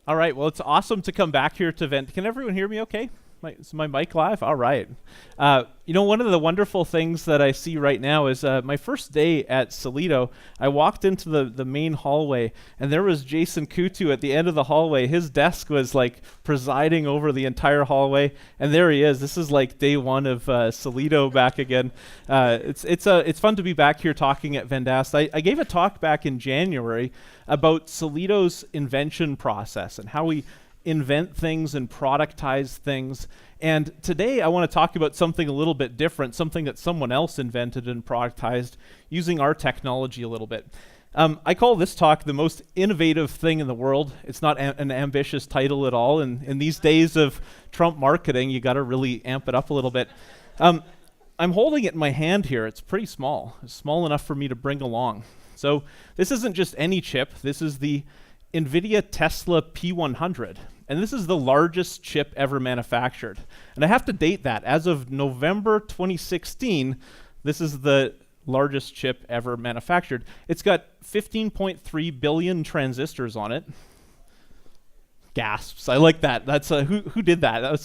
All right. Well, it's awesome to come back here to Vent. Can everyone hear me okay? Is my mic live? All right. One of the wonderful things that I see right now is my first day at Solido. I walked into the main hallway, and there was Jason Kutu at the end of the hallway. His desk was like presiding over the entire hallway, and there he is. This is like day one of Solido back again. It's fun to be back here talking at Vendasta. I gave a talk back in January about Solido's invention process and how we invent things and productize things. And today I want to talk about something a little bit different, something that someone else invented and productized using our technology a little bit. I call this talk the most innovative thing in the world. It's not an ambitious title at all. And in these days of Trump marketing, you got to really amp it up a little bit. I'm holding it in my hand here. It's pretty small. It's small enough for me to bring along. So this isn't just any chip. This is the NVIDIA Tesla P100, and this is the largest chip ever manufactured. And I have to date that. As of November 2016, this is the largest chip ever manufactured. It's got 15.3 billion transistors on it. Gasps. I like that. That's who did that? That was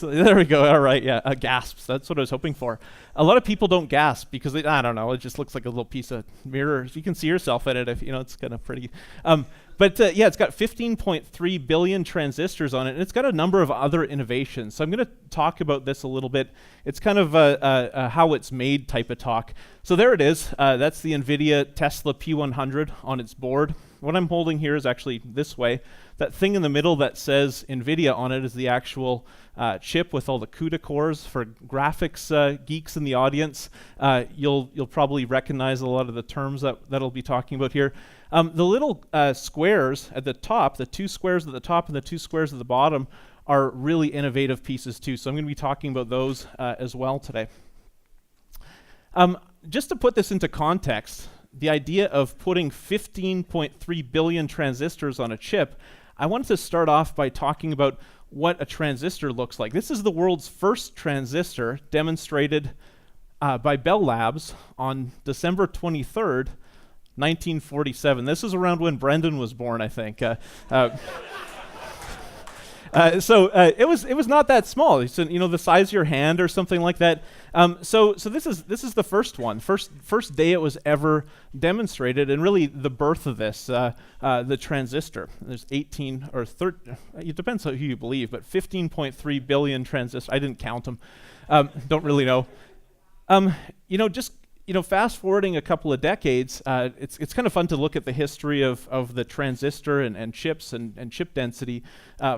there we go. All right, yeah, gasps. That's what I was hoping for. A lot of people don't gasp because I don't know. It just looks like a little piece of mirror. You can see yourself in it if it's kind of pretty. Yeah, it's got 15.3 billion transistors on it, and it's got a number of other innovations. So I'm going to talk about this a little bit. It's kind of a how it's made type of talk. So there it is. That's the NVIDIA Tesla P100 on its board. What I'm holding here is actually this way. That thing in the middle that says NVIDIA on it is the actual chip with all the CUDA cores. For graphics geeks in the audience, you'll probably recognize a lot of the terms that I'll be talking about here. The little squares at the top, the two squares at the top and the two squares at the bottom, are really innovative pieces too. So I'm going to be talking about those as well today. Just to put this into context, the idea of putting 15.3 billion transistors on a chip, I wanted to start off by talking about what a transistor looks like. This is the world's first transistor demonstrated by Bell Labs on December 23rd, 1947. This is around when Brendan was born, I think. It was not that small. It's the size of your hand or something like that. So this is the first one. First day it was ever demonstrated, and really the birth of this, the transistor. There's 18 or 30. It depends on who you believe, but 15.3 billion transistors. I didn't count them. Don't really know. Fast forwarding a couple of decades, it's kind of fun to look at the history of the transistor and chips and chip density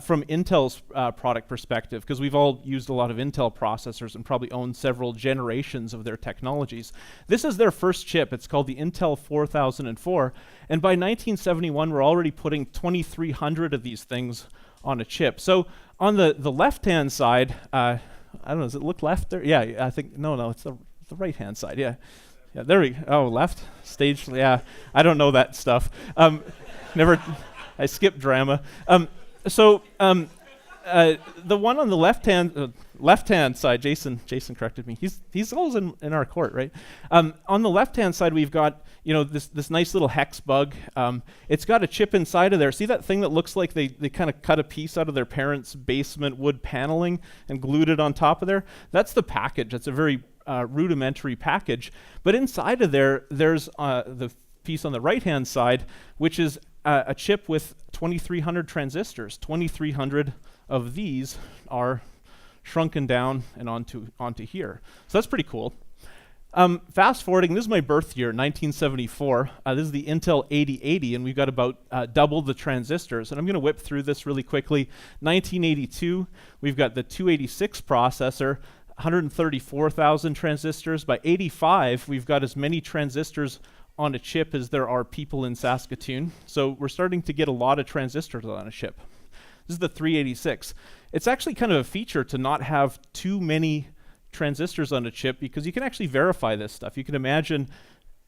from Intel's product perspective, because we've all used a lot of Intel processors and probably owned several generations of their technologies. This is their first chip. It's called the Intel 4004, and by 1971, we're already putting 2,300 of these things on a chip. So on the left-hand side, I don't know, does it look left there? Yeah, I think, no, it's the right-hand side, yeah. Yeah, there we go. Oh, left? Stage, yeah. I don't know that stuff. I skipped drama. The one on the left-hand side, Jason corrected me. He's always in our court, right? On the left-hand side, we've got this nice little hex bug. It's got a chip inside of there. See that thing that looks like they kind of cut a piece out of their parents' basement wood paneling and glued it on top of there? That's the package. That's a very rudimentary package. But inside of there's the piece on the right-hand side, which is a chip with 2,300 transistors. 2,300 of these are shrunken down and onto here. So that's pretty cool. Fast forwarding, this is my birth year, 1974. This is the Intel 8080, and we've got about double the transistors. And I'm going to whip through this really quickly. 1982, we've got the 286 processor, 134,000 transistors. By 85, we've got as many transistors on a chip as there are people in Saskatoon. So we're starting to get a lot of transistors on a chip. This is the 386. It's actually kind of a feature to not have too many transistors on a chip, because you can actually verify this stuff. You can imagine,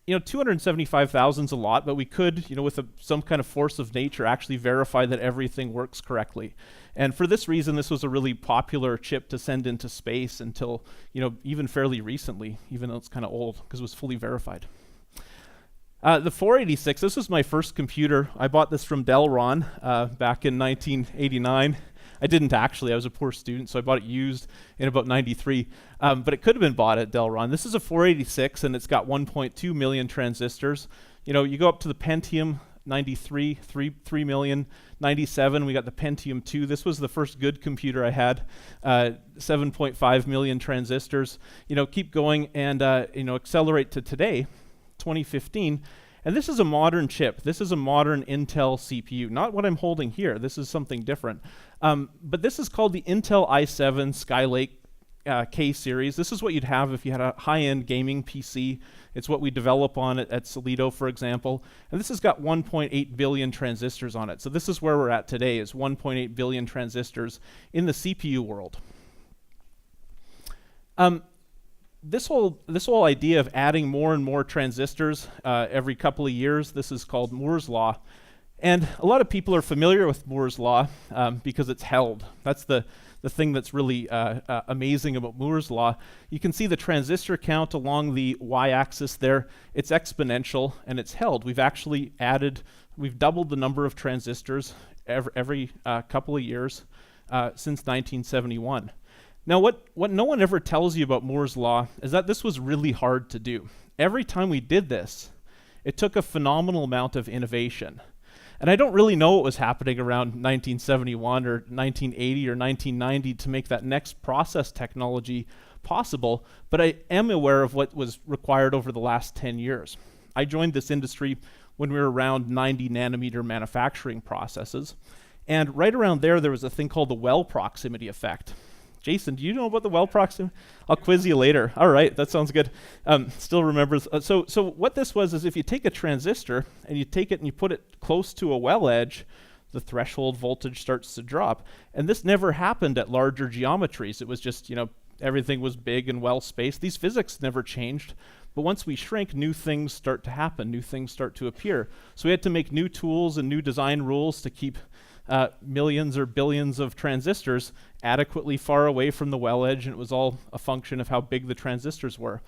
275,000 is a lot, but we could, with some kind of force of nature, actually verify that everything works correctly. And for this reason, this was a really popular chip to send into space until, even fairly recently, even though it's kind of old, because it was fully verified. The 486, this was my first computer. I bought this from Delron back in 1989. I didn't actually, I was a poor student, so I bought it used in about 93. But it could have been bought at Delron. This is a 486 and it's got 1.2 million transistors. You know, you go up to the Pentium 93, 3 million, 97, we got the Pentium 2. This was the first good computer I had, 7.5 million transistors. You know, keep going and, you know, accelerate to today, 2015. And this is a modern chip. This is a modern Intel CPU. Not what I'm holding here. This is something different. But this is called the Intel i7 Skylake K series. This is what you'd have if you had a high-end gaming PC. It's what we develop on at Solido, for example. And this has got 1.8 billion transistors on it. So this is where we're at today, is 1.8 billion transistors in the CPU world. This whole idea of adding more and more transistors every couple of years, this is called Moore's Law. And a lot of people are familiar with Moore's Law because it's held. That's the thing that's really amazing about Moore's Law. You can see the transistor count along the y-axis there. It's exponential and it's held. We've actually we've doubled the number of transistors every couple of years since 1971. Now, what no one ever tells you about Moore's Law is that this was really hard to do. Every time we did this, it took a phenomenal amount of innovation. And I don't really know what was happening around 1971 or 1980 or 1990 to make that next process technology possible, but I am aware of what was required over the last 10 years. I joined this industry when we were around 90 nanometer manufacturing processes. And right around there was a thing called the well proximity effect. Jason, do you know about the well proximity? I'll quiz you later. All right, that sounds good. Still remembers. So what this was is if you take a transistor and you take it and you put it close to a well edge, the threshold voltage starts to drop. And this never happened at larger geometries. It was just, you know, everything was big and well spaced. These physics never changed. But once we shrink, new things start to happen. New things start to appear. So we had to make new tools and new design rules to keep millions or billions of transistors adequately far away from the well edge, and it was all a function of how big the transistors were.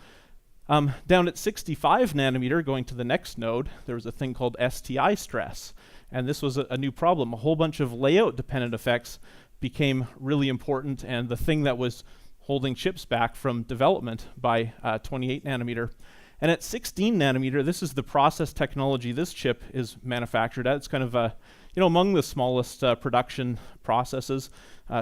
Down at 65 nanometer, going to the next node, there was a thing called STI stress, and this was a new problem. A whole bunch of layout-dependent effects became really important, and the thing that was holding chips back from development by 28 nanometer. And at 16 nanometer, this is the process technology this chip is manufactured at. It's kind of among the smallest production processes,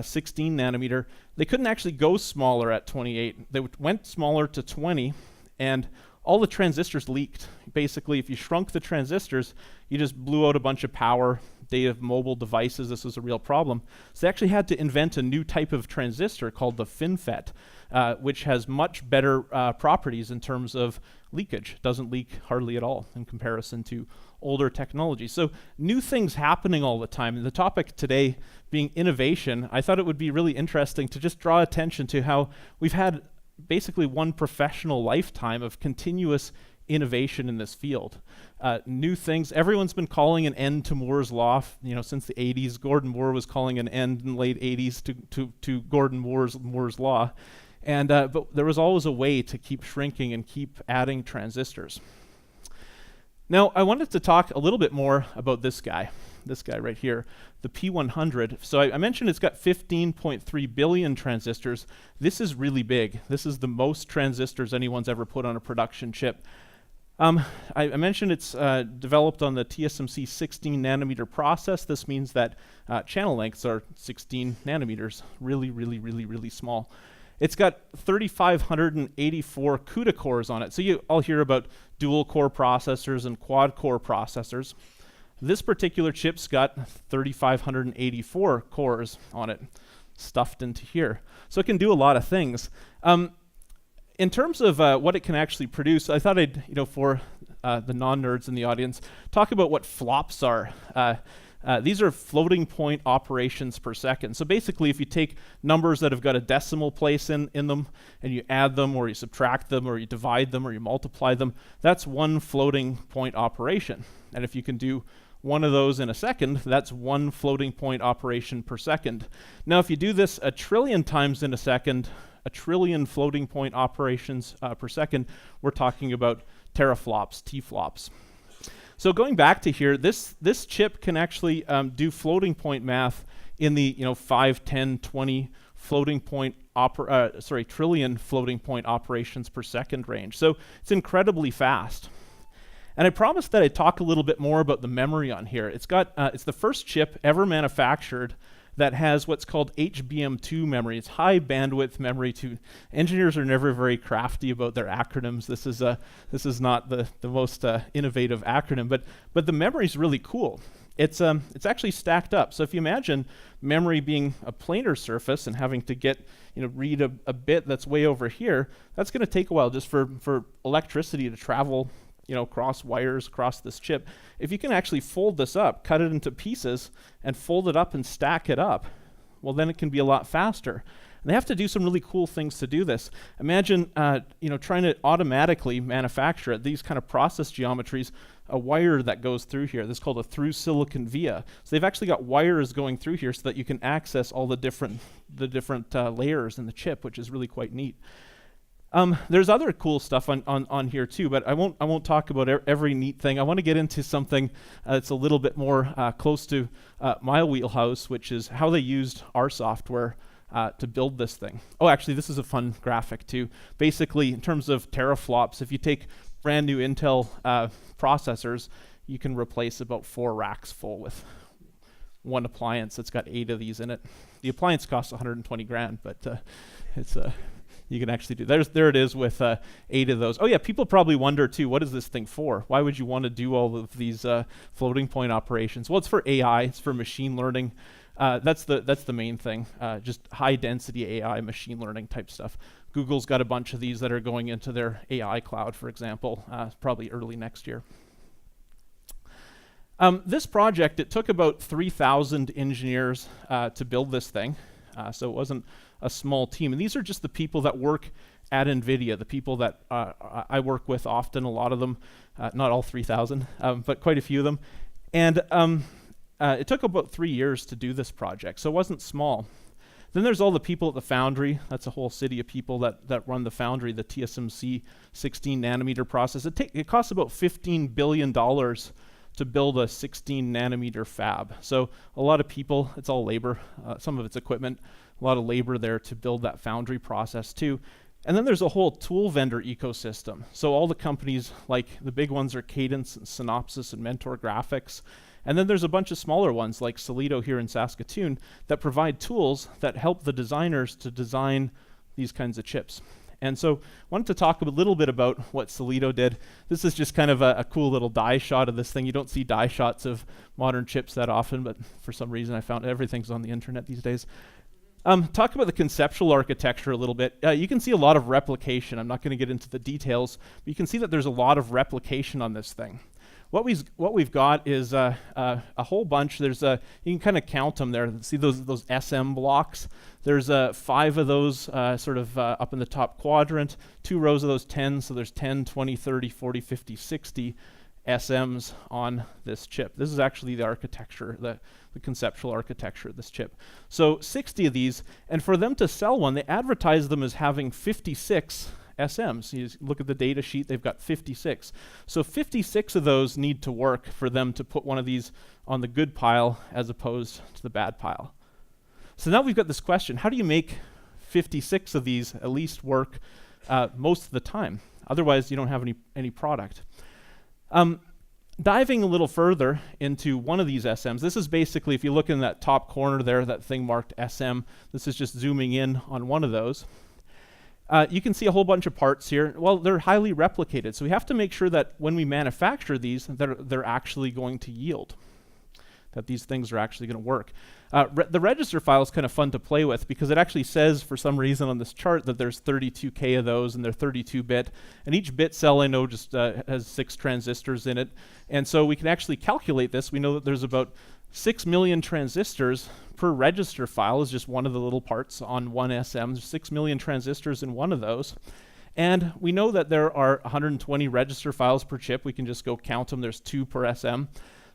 16 nanometer. They couldn't actually go smaller at 28. They went smaller to 20, and all the transistors leaked. Basically, if you shrunk the transistors, you just blew out a bunch of power. Day of mobile devices, this was a real problem. So they actually had to invent a new type of transistor called the FinFET, which has much better properties in terms of leakage. It doesn't leak hardly at all in comparison to older technology. So new things happening all the time. And the topic today being innovation, I thought it would be really interesting to just draw attention to how we've had basically one professional lifetime of continuous innovation in this field. New things. Everyone's been calling an end to Moore's Law, since the 80s. Gordon Moore was calling an end in the late 80s to Gordon Moore's Law. And but there was always a way to keep shrinking and keep adding transistors. Now, I wanted to talk a little bit more about this guy right here, the P100. So I mentioned it's got 15.3 billion transistors. This is really big. This is the most transistors anyone's ever put on a production chip. I mentioned it's developed on the TSMC 16 nanometer process. This means that channel lengths are 16 nanometers, really, really, really, really small. It's got 3,584 CUDA cores on it. So you all hear about dual core processors and quad core processors. This particular chip's got 3,584 cores on it, stuffed into here. So it can do a lot of things. In terms of what it can actually produce, I thought I'd, for the non-nerds in the audience, talk about what flops are. These are floating point operations per second. So basically, if you take numbers that have got a decimal place in them, and you add them, or you subtract them, or you divide them, or you multiply them, that's one floating point operation. And if you can do one of those in a second, that's one floating point operation per second. Now, if you do this 1 trillion times in a second, 1 trillion floating point operations per second, we're talking about teraflops, T-flops. So going back to here, this chip can actually do floating point math in the 5, 10, 20 floating point trillion floating point operations per second range. So it's incredibly fast. And I promised that I'd talk a little bit more about the memory on here. It's the first chip ever manufactured that has what's called HBM2 memory. It's high bandwidth memory. Engineers are never very crafty about their acronyms. This is not the most innovative acronym, but the memory is really cool. It's actually stacked up. So if you imagine memory being a planar surface and having to read a bit that's way over here, that's going to take a while just for electricity to travel across wires, across this chip. If you can actually fold this up, cut it into pieces, and fold it up and stack it up, well, then it can be a lot faster. And they have to do some really cool things to do this. Imagine, trying to automatically manufacture at these kind of process geometries a wire that goes through here. This is called a through silicon via. So they've actually got wires going through here so that you can access all the different layers in the chip, which is really quite neat. There's other cool stuff on here too, but I won't talk about every neat thing. I want to get into something that's a little bit more close to my wheelhouse, which is how they used our software to build this thing. Oh, actually, this is a fun graphic too. Basically, in terms of teraflops, if you take brand new Intel processors, you can replace about 4 racks full with one appliance that's got 8 of these in it. The appliance costs 120 grand, but it's you can actually do. There it is with 8 of those. Oh yeah, people probably wonder too, what is this thing for? Why would you want to do all of these floating point operations? Well, it's for AI. It's for machine learning. That's the main thing. Just high density AI, machine learning type stuff. Google's got a bunch of these that are going into their AI cloud, for example, probably early next year. This project, it took about 3,000 engineers to build this thing. So it wasn't a small team. And these are just the people that work at NVIDIA, the people that I work with often, a lot of them, not all 3,000, but quite a few of them. And it took about 3 years to do this project, so it wasn't small. Then there's all the people at the foundry. That's a whole city of people that run the foundry, the TSMC 16 nanometer process. It costs about $15 billion to build a 16 nanometer fab. So a lot of people, it's all labor, some of it's equipment, a lot of labor there to build that foundry process too. And then there's a whole tool vendor ecosystem. So all the companies, like the big ones are Cadence and Synopsys and Mentor Graphics. And then there's a bunch of smaller ones like Solido here in Saskatoon that provide tools that help the designers to design these kinds of chips. And so I wanted to talk a little bit about what Solido did. This is just kind of a cool little die shot of this thing. You don't see die shots of modern chips that often, but for some reason I found everything's on the internet these days. Talk about the conceptual architecture a little bit. You can see a lot of replication. I'm not going to get into the details, but you can see that there's a lot of replication on this thing. What we've got is a whole bunch. There's you can kind of count them there. See those SM blocks? There's 5 of those sort of up in the top quadrant, 2 rows of those 10. So there's 10, 20, 30, 40, 50, 60 SMs on this chip. This is actually the architecture, the conceptual architecture of this chip. So 60 of these, and for them to sell one, they advertise them as having 56 SMs. You look at the data sheet, they've got 56. So 56 of those need to work for them to put one of these on the good pile as opposed to the bad pile. So now we've got this question, how do you make 56 of these at least work most of the time? Otherwise, you don't have any product. Diving a little further into one of these SMs, this is basically, if you look in that top corner there, that thing marked SM, this is just zooming in on one of those. You can see a whole bunch of parts here. Well, they're highly replicated, so we have to make sure that when we manufacture these, they're actually going to yield, that these things are actually going to work. The register file is kind of fun to play with because it actually says, for some reason on this chart, that there's 32K of those and they're 32-bit. And each bit cell, I know, just has 6 transistors in it. And so we can actually calculate this. We know that there's about 6 million transistors per register file is just one of the little parts on one SM. There's 6 million transistors in one of those. And we know that there are 120 register files per chip. We can just go count them. There's 2 per SM.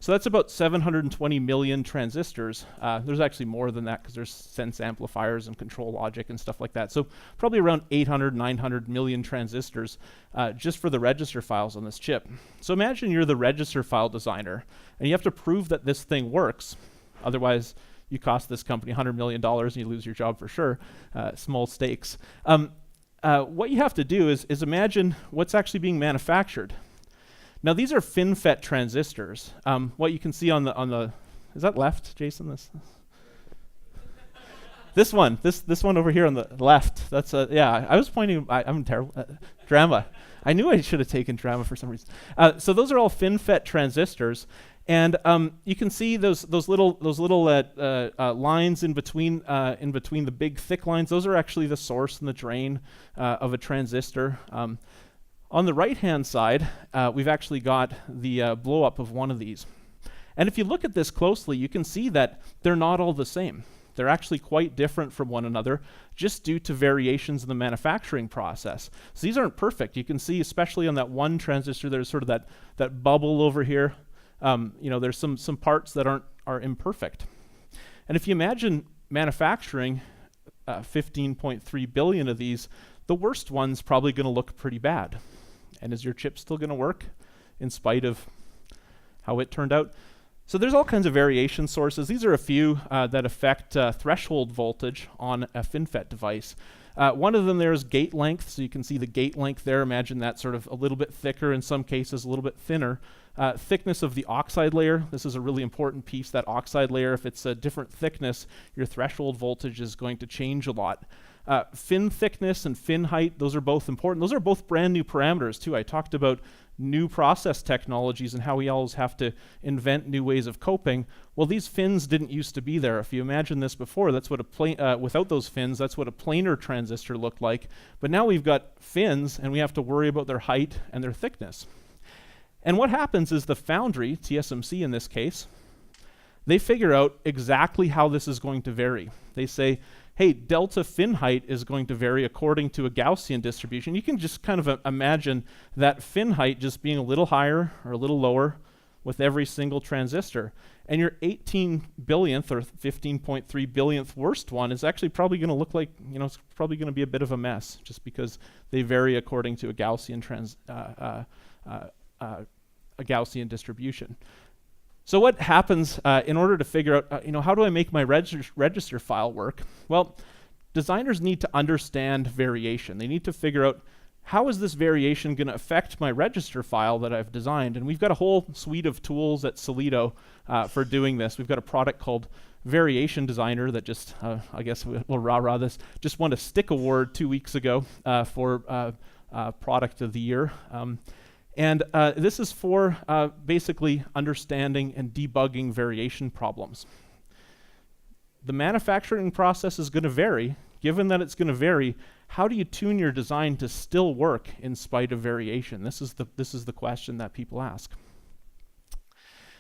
So that's about 720 million transistors. There's actually more than that because there's sense amplifiers and control logic and stuff like that. So probably around 800, 900 million transistors just for the register files on this chip. So imagine you're the register file designer and you have to prove that this thing works. Otherwise, you cost this company $100 million and you lose your job for sure. Small stakes. What you have to do is imagine what's actually being manufactured. Now these are FinFET transistors. What you can see on the is that left, Jason? This one over here on the left. That's yeah. I was pointing. I'm terrible. Drama. I knew I should have taken drama for some reason. So those are all FinFET transistors, and you can see those little lines in between the big thick lines. Those are actually the source and the drain of a transistor. On the right-hand side, we've actually got the blow-up of one of these. And if you look at this closely, you can see that they're not all the same. They're actually quite different from one another, just due to variations in the manufacturing process. So these aren't perfect. You can see, especially on that one transistor, there's sort of that bubble over here. There's some parts that are imperfect. And if you imagine manufacturing 15.3 billion of these, the worst one's probably going to look pretty bad. And is your chip still going to work in spite of how it turned out? So there's all kinds of variation sources. These are a few that affect threshold voltage on a FinFET device. One of them there is gate length. So you can see the gate length there. Imagine that sort of a little bit thicker, in some cases a little bit thinner. Thickness of the oxide layer. This is a really important piece, that oxide layer. If it's a different thickness, your threshold voltage is going to change a lot. Fin thickness and fin height, those are both important. Those are both brand new parameters too. I talked about new process technologies and how we always have to invent new ways of coping. Well, these fins didn't used to be there. If you imagine this before, that's what without those fins, that's what a planar transistor looked like. But now we've got fins and we have to worry about their height and their thickness. And what happens is the foundry, TSMC in this case, they figure out exactly how this is going to vary. They say, hey, delta fin height is going to vary according to a Gaussian distribution. You can just kind of imagine that fin height just being a little higher or a little lower with every single transistor. And your 18 billionth or 15.3 billionth worst one is actually probably going to look like, it's probably going to be a bit of a mess just because they vary according to a Gaussian a Gaussian distribution. So what happens in order to figure out, how do I make my register file work? Well, designers need to understand variation. They need to figure out, how is this variation going to affect my register file that I've designed? And we've got a whole suite of tools at Solido for doing this. We've got a product called Variation Designer that just, I guess we'll rah-rah this, just won a STIC award 2 weeks ago for Product of the Year. And this is for basically understanding and debugging variation problems. The manufacturing process is going to vary. Given that it's going to vary, how do you tune your design to still work in spite of variation? This is the question that people ask.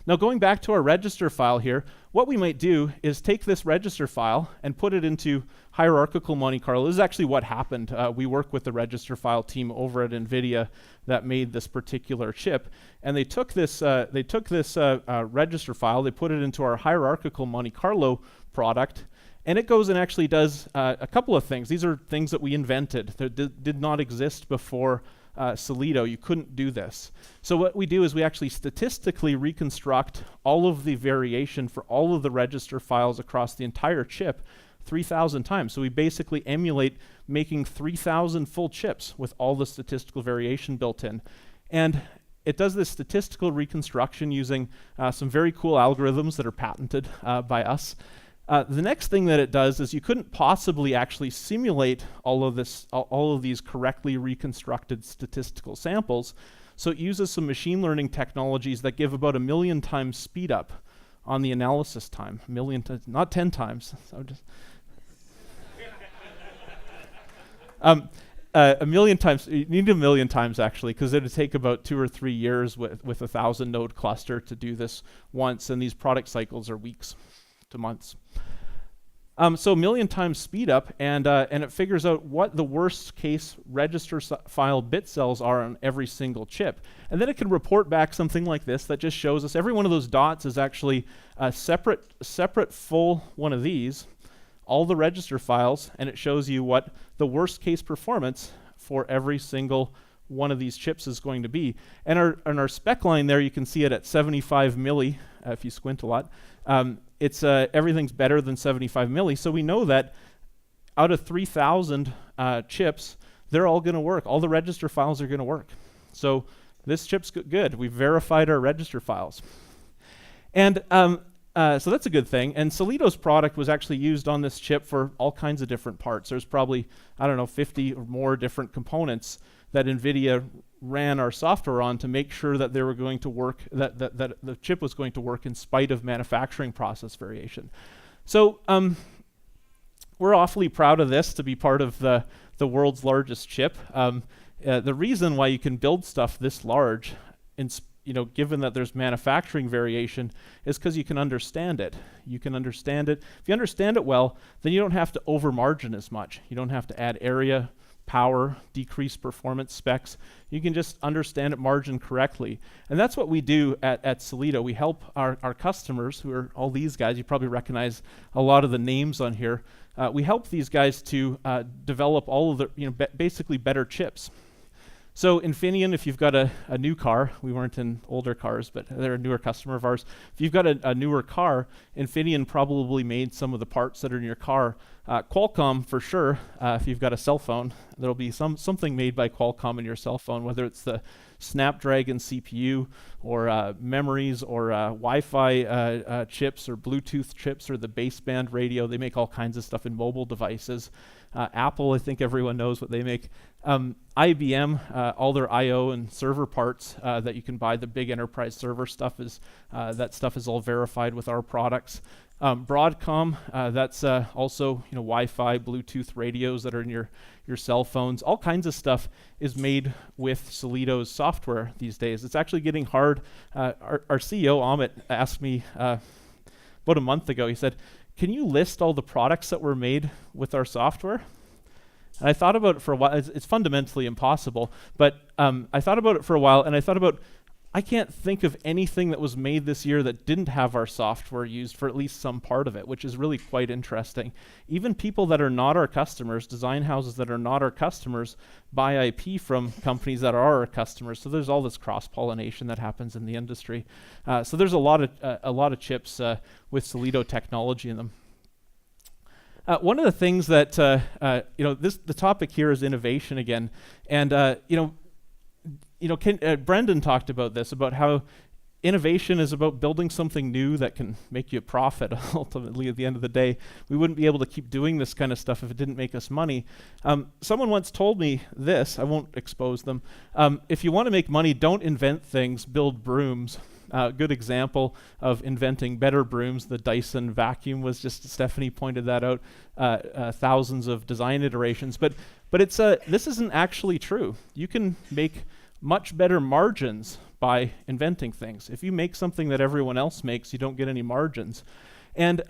Now going back to our register file here, what we might do is take this register file and put it into hierarchical Monte Carlo. This is actually what happened. We work with the register file team over at NVIDIA that made this particular chip, and they took this register file, they put it into our hierarchical Monte Carlo product, and it goes and actually does a couple of things. These are things that we invented that did not exist before Solido. You couldn't do this. So what we do is we actually statistically reconstruct all of the variation for all of the register files across the entire chip 3,000 times. So we basically emulate making 3,000 full chips with all the statistical variation built in. And it does this statistical reconstruction using some very cool algorithms that are patented by us. The next thing that it does is you couldn't possibly actually simulate all of these correctly reconstructed statistical samples, so it uses some machine learning technologies that give about 1 million times speed up on the analysis time. 1 million times, not 10 times. So just 1 million times. You need 1 million times actually, because it would take about 2 or 3 years with a 1,000 node cluster to do this once, and these product cycles are weeks to months. So a million times speed up, and it figures out what the worst case register file bit cells are on every single chip. And then it can report back something like this that just shows us every one of those dots is actually a separate full one of these, all the register files, and it shows you what the worst case performance for every single one of these chips is going to be. And our spec line there, you can see it at 75 milli, if you squint a lot. It's everything's better than 75 milli, so we know that out of 3,000 chips, they're all going to work. All the register files are going to work. So this chip's good. We've verified our register files. And so that's a good thing. And Solido's product was actually used on this chip for all kinds of different parts. There's probably, 50 or more different components that NVIDIA ran our software on to make sure that they were going to work, that the chip was going to work in spite of manufacturing process variation. So we're awfully proud of this to be part of the world's largest chip. The reason why you can build stuff this large, given that there's manufacturing variation, is because you can understand it. You can understand it. If you understand it well, then you don't have to over margin as much. You don't have to add area, power, decrease performance specs. You can just understand it, margin correctly. And that's what we do at Solido. We help our customers, who are all these guys. You probably recognize a lot of the names on here. We help these guys to develop all of the, basically better chips. So Infineon, if you've got a new car, we weren't in older cars, but they're a newer customer of ours. If you've got a newer car, Infineon probably made some of the parts that are in your car. Qualcomm, for sure, if you've got a cell phone, there'll be something made by Qualcomm in your cell phone, whether it's the Snapdragon CPU or memories or Wi-Fi chips or Bluetooth chips or the baseband radio. They make all kinds of stuff in mobile devices. Apple, I think everyone knows what they make. IBM, all their I/O and server parts that you can buy, the big enterprise server stuff that stuff is all verified with our products. Broadcom, that's also Wi-Fi, Bluetooth radios that are in your cell phones. All kinds of stuff is made with Solido's software these days. It's actually getting hard. Our CEO Amit asked me about a month ago. He said, "Can you list all the products that were made with our software?" And I thought about it for a while. It's fundamentally impossible, but I thought about it for a while, and I thought about, I can't think of anything that was made this year that didn't have our software used for at least some part of it, which is really quite interesting. Even people that are not our customers, design houses that are not our customers, buy IP from companies that are our customers. So there's all this cross-pollination that happens in the industry. So there's a lot of chips with Solido technology in them. One of the things that the topic here is innovation again, and Brendan talked about this, about how innovation is about building something new that can make you a profit. Ultimately, at the end of the day, we wouldn't be able to keep doing this kind of stuff if it didn't make us money. Someone once told me this. I won't expose them. If you want to make money, don't invent things, build brooms. Good example of inventing better brooms. The Dyson vacuum was just, Stephanie pointed that out, thousands of design iterations. But it's this isn't actually true. You can make much better margins by inventing things. If you make something that everyone else makes, you don't get any margins. And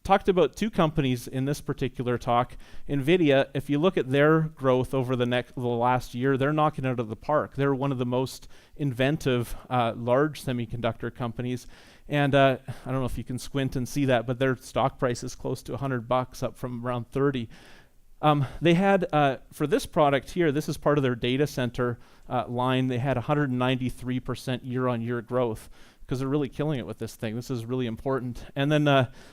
talked about two companies in this particular talk. NVIDIA, if you look at their growth over the last year, they're knocking it out of the park. They're one of the most inventive large semiconductor companies. And I don't know if you can squint and see that, but their stock price is close to $100, up from around 30. They had, for this product here, this is part of their data center line, they had 193% year-on-year growth, because they're really killing it with this thing. This is really important. And then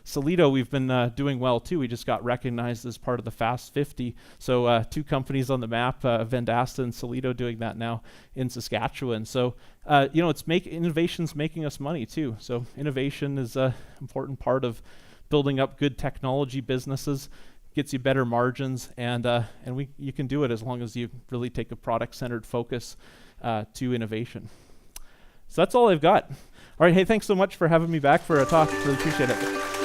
Solido, we've been doing well too. We just got recognized as part of the Fast 50. So two companies on the map, Vendasta and Solido, doing that now in Saskatchewan. So innovation's making us money too. So innovation is an important part of building up good technology businesses. Gets you better margins, and you can do it as long as you really take a product-centered focus to innovation. So that's all I've got. All right, hey, thanks so much for having me back for a talk. Really appreciate it.